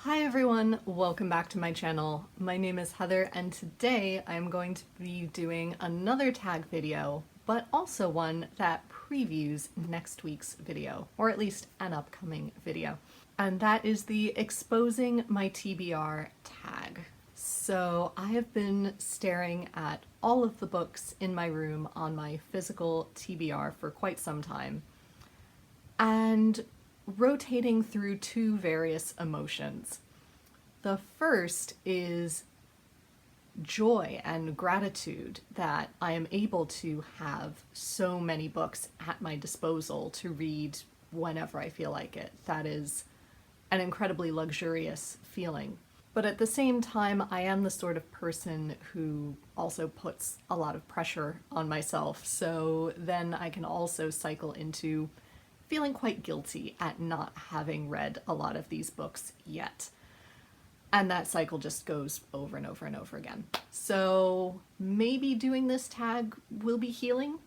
Hi everyone, welcome back to my channel. My name is Heather and today I'm going to be doing another tag video, but also one that previews next week's video, or at least an upcoming video. And that is the Exposing My TBR tag. So I have been staring at all of the books in my room on my physical TBR for quite some time, and rotating through two various emotions. The first is joy and gratitude that I am able to have so many books at my disposal to read whenever I feel like it. That is an incredibly luxurious feeling. But at the same time, I am the sort of person who also puts a lot of pressure on myself, so then I can also cycle into feeling quite guilty at not having read a lot of these books yet. And that cycle just goes over and over and over again. So maybe doing this tag will be healing?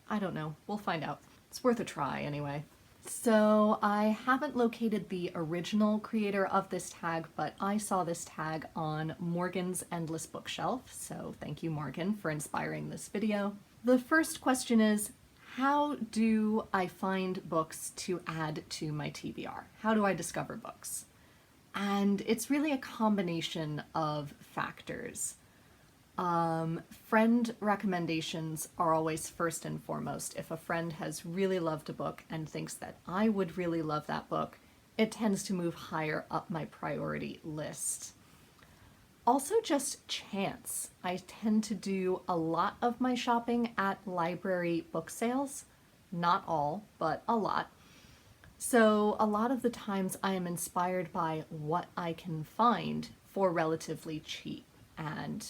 I don't know. We'll find out. It's worth a try anyway. So I haven't located the original creator of this tag, but I saw this tag on Morgan's Endless Bookshelf. So thank you, Morgan, for inspiring this video. The first question is, how do I find books to add to my TBR? How do I discover books? And it's really a combination of factors. Friend recommendations are always first and foremost. If a friend has really loved a book and thinks that I would really love that book, it tends to move higher up my priority list. Also just chance. I tend to do a lot of my shopping at library book sales. Not all, but a lot. So a lot of the times I am inspired by what I can find for relatively cheap, and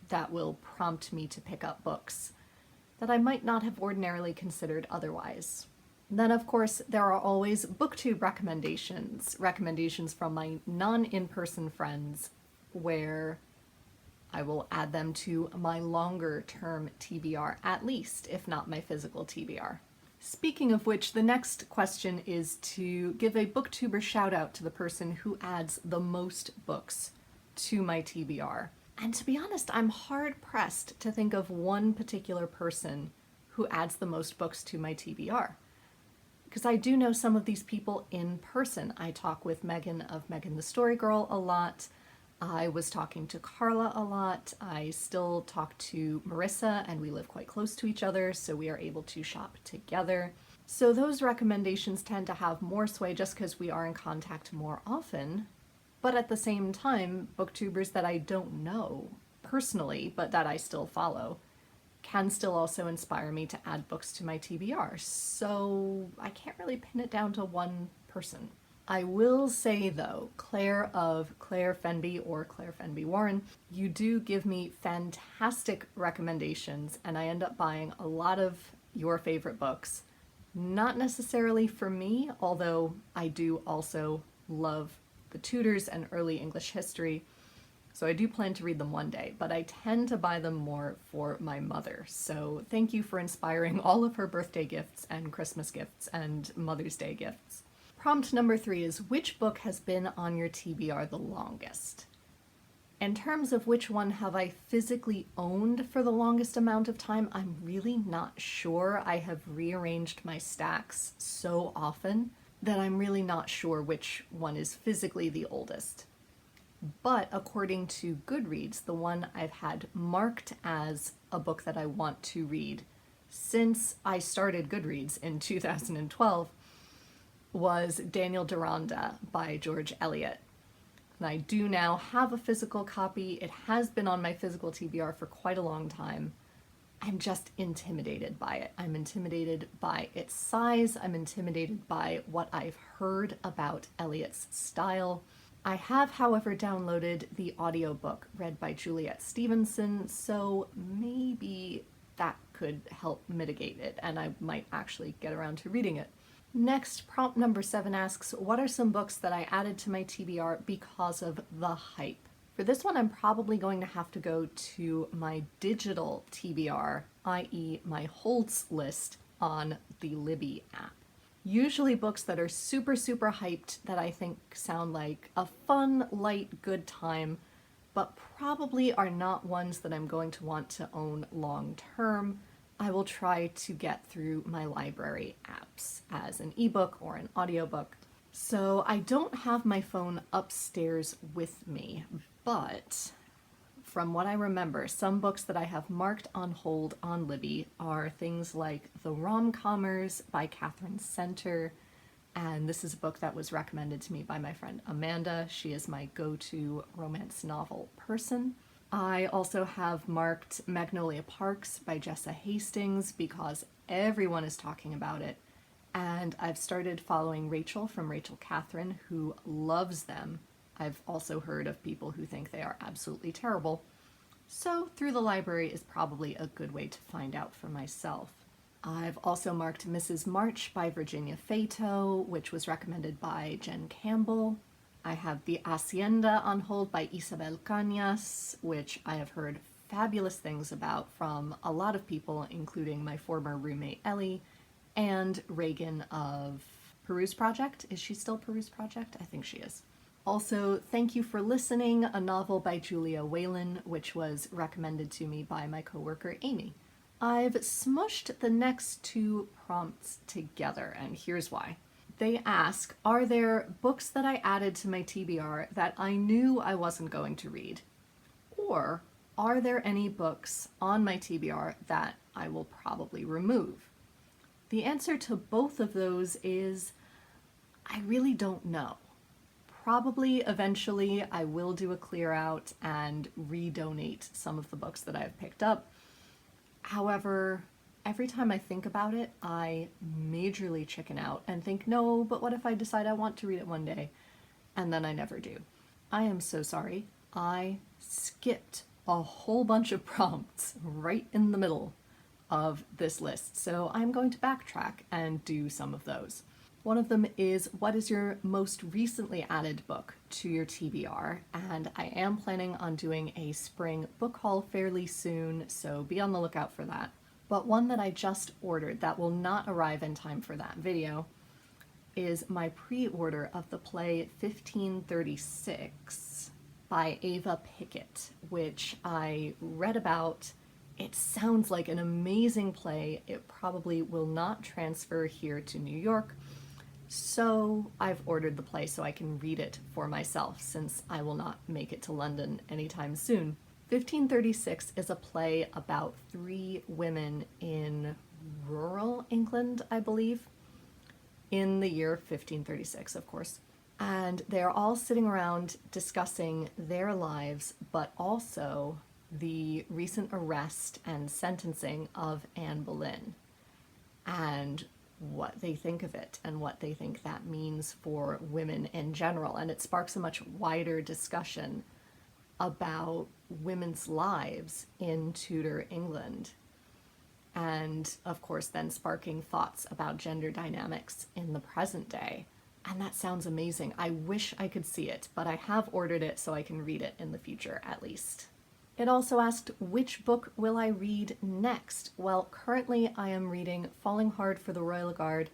that will prompt me to pick up books that I might not have ordinarily considered otherwise. Then of course there are always BookTube recommendations from my non-in-person friends, where I will add them to my longer term TBR at least, if not my physical TBR. Speaking of which, the next question is to give a BookTuber shout out to the person who adds the most books to my TBR. And to be honest, I'm hard pressed to think of one particular person who adds the most books to my TBR. Because I do know some of these people in person. I talk with Megan of Megan the Story Girl a lot. I was talking to Carla a lot. I still talk to Marissa, and we live quite close to each other, so we are able to shop together. So those recommendations tend to have more sway just because we are in contact more often. But at the same time, booktubers that I don't know personally, but that I still follow, can still also inspire me to add books to my TBR. So I can't really pin it down to one person. I will say though, Claire of Claire Fenby or Claire Fenby Warren, you do give me fantastic recommendations, and I end up buying a lot of your favorite books. Not necessarily for me, although I do also love the Tudors and early English history, so I do plan to read them one day, but I tend to buy them more for my mother. So thank you for inspiring all of her birthday gifts and Christmas gifts and Mother's Day gifts. Prompt number 3 is, which book has been on your TBR the longest? In terms of which one have I physically owned for the longest amount of time, I'm really not sure. I have rearranged my stacks so often that I'm really not sure which one is physically the oldest. But according to Goodreads, the one I've had marked as a book that I want to read since I started Goodreads in 2012 was Daniel Deronda by George Eliot. And I do now have a physical copy. It has been on my physical TBR for quite a long time. I'm just intimidated by it. I'm intimidated by its size. I'm intimidated by what I've heard about Eliot's style. I have, however, downloaded the audiobook read by Juliet Stevenson, so maybe that could help mitigate it, and I might actually get around to reading it. Next, prompt number 7 asks, what are some books that I added to my TBR because of the hype? For this one, I'm probably going to have to go to my digital TBR, i.e. my holds list on the Libby app. Usually books that are super, super hyped that I think sound like a fun, light, good time, but probably are not ones that I'm going to want to own long term. I will try to get through my library apps as an ebook or an audiobook. So I don't have my phone upstairs with me, but from what I remember, some books that I have marked on hold on Libby are things like The Rom-Commers by Catherine Center, and this is a book that was recommended to me by my friend Amanda. She is my go-to romance novel person. I also have marked Magnolia Parks by Jessa Hastings because everyone is talking about it, and I've started following Rachel from Rachel Catherine, who loves them. I've also heard of people who think they are absolutely terrible. So Through the Library is probably a good way to find out for myself. I've also marked Mrs. March by Virginia Fato, which was recommended by Jen Campbell. I have The Hacienda on hold by Isabel Cañas, which I have heard fabulous things about from a lot of people, including my former roommate Ellie and Reagan of Peruse Project. Is she still Peruse Project? I think she is. Also, Thank You for Listening, a novel by Julia Whalen, which was recommended to me by my coworker Amy. I've smushed the next two prompts together, and here's why. They ask, are there books that I added to my TBR that I knew I wasn't going to read? Or are there any books on my TBR that I will probably remove? The answer to both of those is, I really don't know. Probably eventually I will do a clear out and redonate some of the books that I've picked up. However, every time I think about it, I majorly chicken out and think, no, but what if I decide I want to read it one day? And then I never do. I am so sorry. I skipped a whole bunch of prompts right in the middle of this list, so I'm going to backtrack and do some of those. One of them is, what is your most recently added book to your TBR? And I am planning on doing a spring book haul fairly soon, so be on the lookout for that. But one that I just ordered that will not arrive in time for that video is my pre-order of the play 1536 by Ava Pickett, which I read about. It sounds like an amazing play. It probably will not transfer here to New York, so I've ordered the play so I can read it for myself, since I will not make it to London anytime soon. 1536 is a play about three women in rural England, I believe, in the year 1536, of course. And they're all sitting around discussing their lives, but also the recent arrest and sentencing of Anne Boleyn, and what they think of it and what they think that means for women in general. And it sparks a much wider discussion about women's lives in Tudor England. And of course, then sparking thoughts about gender dynamics in the present day. And that sounds amazing. I wish I could see it, but I have ordered it so I can read it in the future at least. It also asked, which book will I read next? Well, currently I am reading Falling Hard for the Royal Guard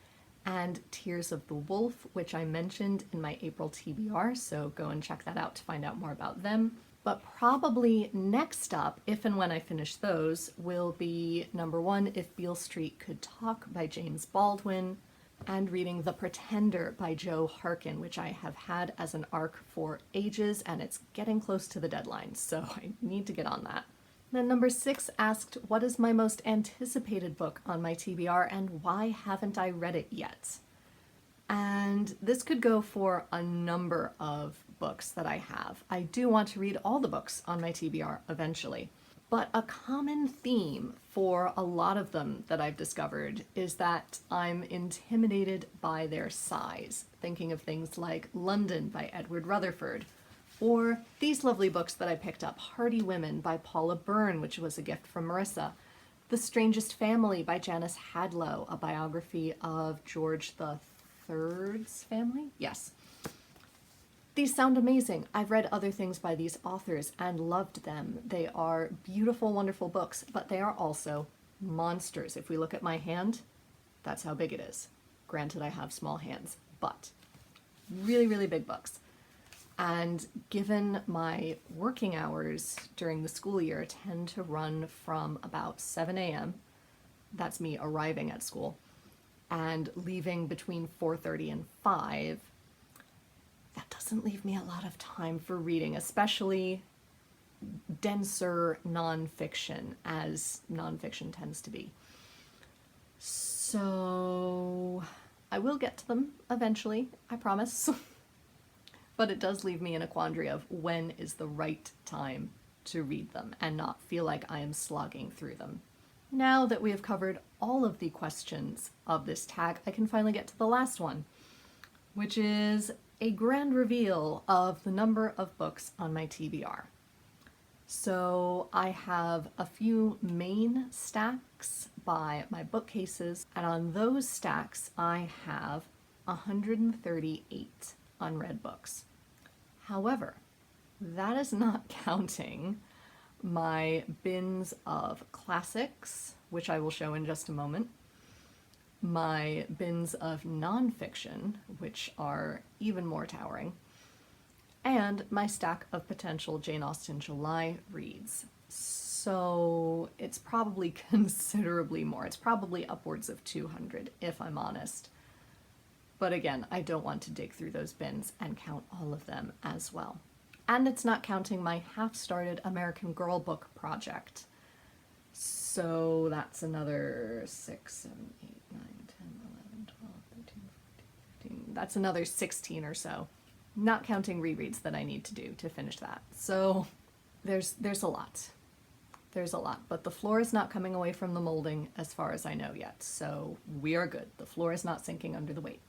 and Tears of the Wolf, which I mentioned in my April TBR, so go and check that out to find out more about them. But probably next up, if and when I finish those, will be number 1, If Beale Street Could Talk by James Baldwin, and reading The Pretender by Joe Harkin, which I have had as an arc for ages, and it's getting close to the deadline, so I need to get on that. Then number 6 asked, what is my most anticipated book on my TBR, and why haven't I read it yet? And this could go for a number of books that I have. I do want to read all the books on my TBR eventually. But a common theme for a lot of them that I've discovered is that I'm intimidated by their size, thinking of things like London by Edward Rutherford, or these lovely books that I picked up, Hardy Women by Paula Byrne, which was a gift from Marissa, The Strangest Family by Janice Hadlow, a biography of George III's family? Yes. These sound amazing. I've read other things by these authors and loved them. They are beautiful, wonderful books, but they are also monsters. If we look at my hand, that's how big it is. Granted, I have small hands, but really, really big books. And given my working hours during the school year tend to run from about 7 a.m., that's me arriving at school, and leaving between 4:30 and 5, that doesn't leave me a lot of time for reading, especially denser nonfiction, as nonfiction tends to be. So I will get to them eventually, I promise. But it does leave me in a quandary of when is the right time to read them and not feel like I am slogging through them. Now that we have covered all of the questions of this tag, I can finally get to the last one, which is a grand reveal of the number of books on my TBR. So I have a few main stacks by my bookcases, and on those stacks I have 138 unread books. However, that is not counting my bins of classics, which I will show in just a moment, my bins of nonfiction, which are even more towering, and my stack of potential Jane Austen July reads. So it's probably considerably more. It's probably upwards of 200, if I'm honest. But again, I don't want to dig through those bins and count all of them as well. And it's not counting my half-started American Girl book project. So that's another 6, 7, 8, 9, 10, 11, 12, 13, 14, 15. That's another 16 or so. Not counting rereads that I need to do to finish that. So there's a lot. There's a lot, but the floor is not coming away from the molding as far as I know yet, so we are good. The floor is not sinking under the weight.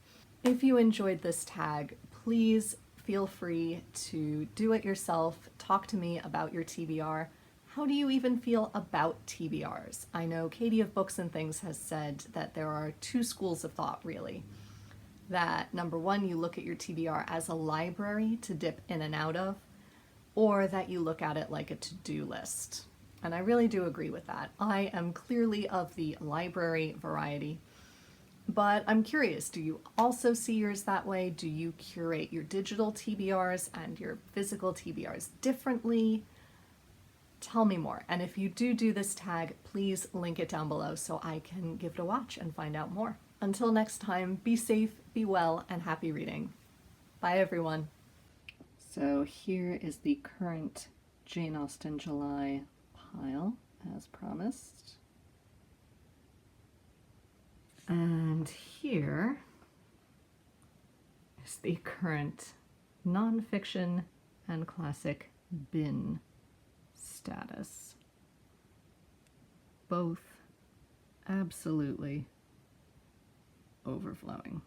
If you enjoyed this tag, please feel free to do it yourself. Talk to me about your TBR. How do you even feel about TBRs? I know Katie of Books and Things has said that there are two schools of thought, really. That number one, you look at your TBR as a library to dip in and out of, or that you look at it like a to-do list. And I really do agree with that. I am clearly of the library variety, but I'm curious, do you also see yours that way? Do you curate your digital TBRs and your physical TBRs differently? Tell me more. And if you do this tag, please link it down below so I can give it a watch and find out more. Until next time, be safe, be well, and happy reading. Bye, everyone. So here is the current Jane Austen July pile, as promised. And here is the current nonfiction and classic bin status. Both absolutely overflowing.